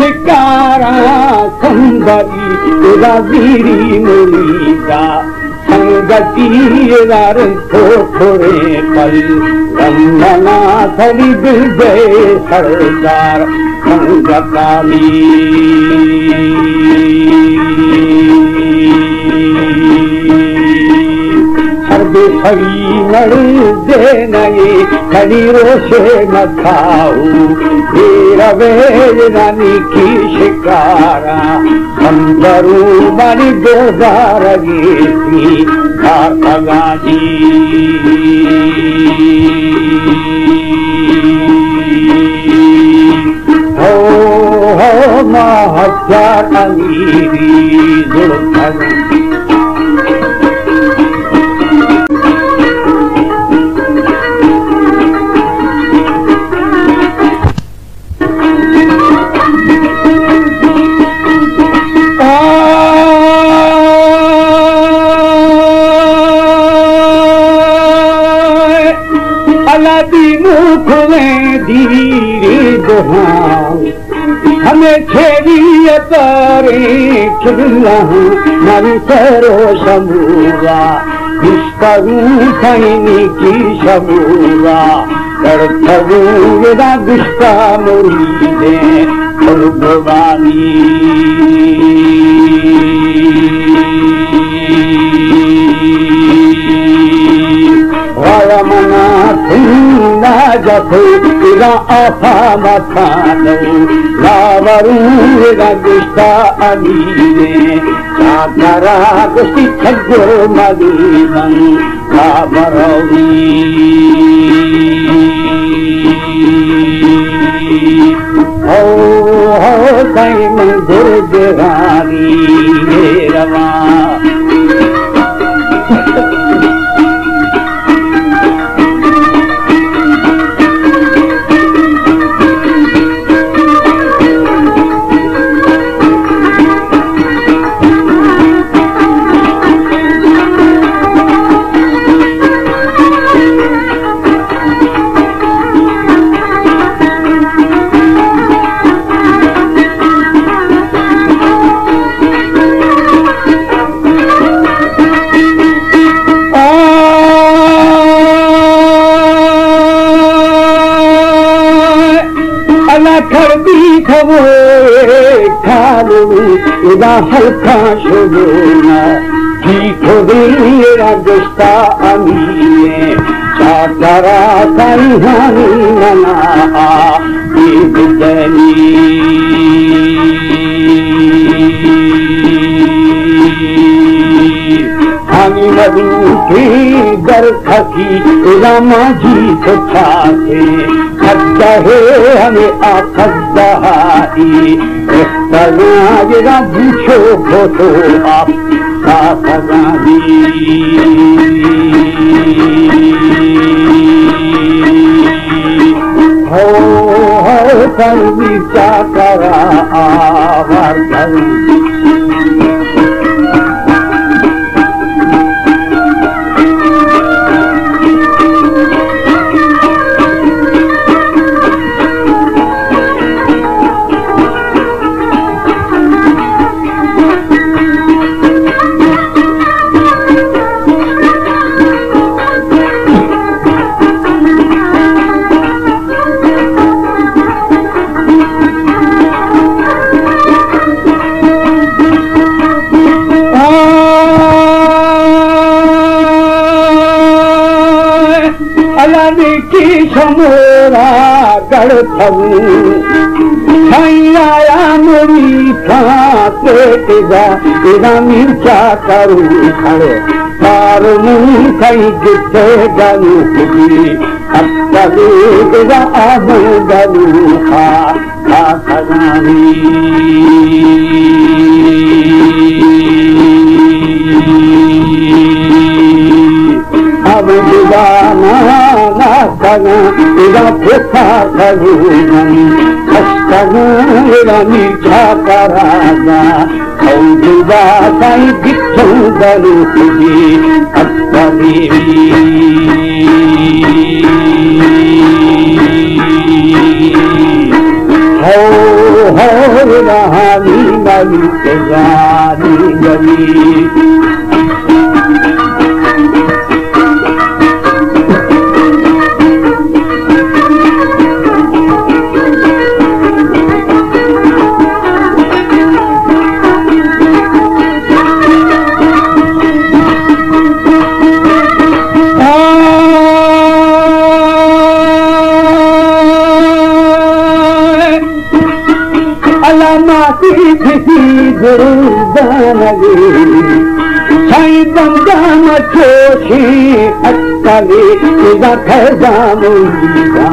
शिकारा संगरी राजीरी मुरीदा संगति थोड़े पल रंगना थरी दिल गए सरदार संगकाली हरी नड़ दे नई खड़ी रोशे न खाऊ रवे रानी की शिकारा संदरू बड़ी दोजार गीती गाजी हो महत्यार अमीरी दुर्धर धीरे दोहां हमें छेड़ी तारे खिला नरी सरो समूरा विस्तरू सैनी की समूरा करथू यदा विस्ता मुरीदे भगवानी मना सुंदा जफे इरा आफा मथानो लावरू इरा गुस्ता अमीरे चाकरा गुस्ती छगो मदीवन लावरवी हो कई मंदिर देवानी रवा हल्का शुरूना ठीको दिरा गुस्ता अमीरे चाकरा कहानी मना दनी हमी मधु की दर खकी रामा जी को छाते खद्दा है हमें आखद्दा जरा पूछो फोटो आप हो कर चाकरा आवर समोरा गढ़थू आया मुरी था मिर्चा करू खड़े पार मुई कई जिथे गलू अब आब गलू खा अब दीवाना इरा पुथा करूनी खस्ता मीठा कराना खौदुबा साई बिच्छू गलू तुझी अक्का देवी हो रहानी नवी के जानी गली साईं बंदा मचोशी अटकले तुझा खजामुंदा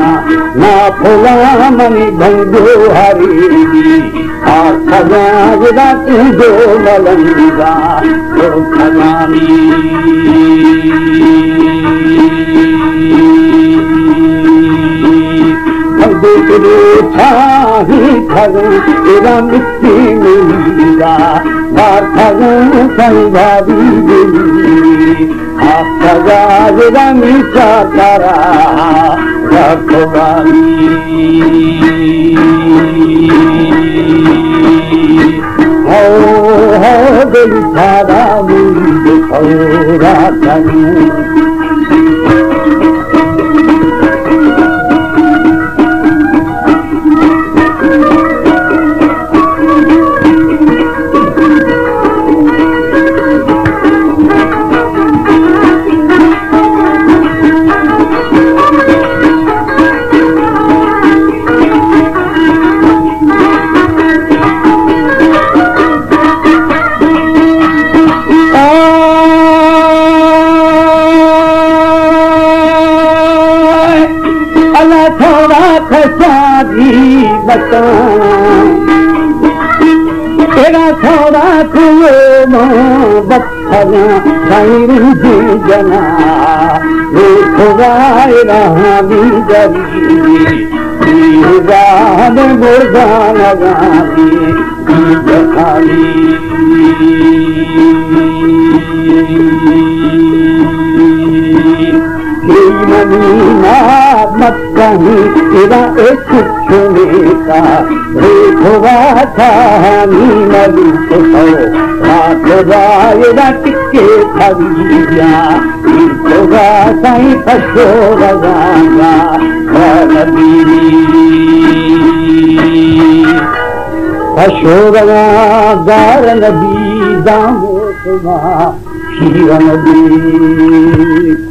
ना फुला मनी भंगो हरी आ खजाना तुझो मलंगा तो खजानी छाही खगू तेरा मिट्टी मिलेगा खगू संभावी आप सजा मीठा तारा रखवानी हो दिल सारा मुझे खौरा करूं तेरा थोड़ा खुलो बत्थना खैर जी जना खुदाए रहानी गली राम मुर्दा लगानी जखानी मत कहीं तेरा एक छुनेका रेखवा था नीली तो रात रायरा टिके खरीदिया होगा साईं पशो लगाना पशो लगादार नबी दामो सुना शीर नबी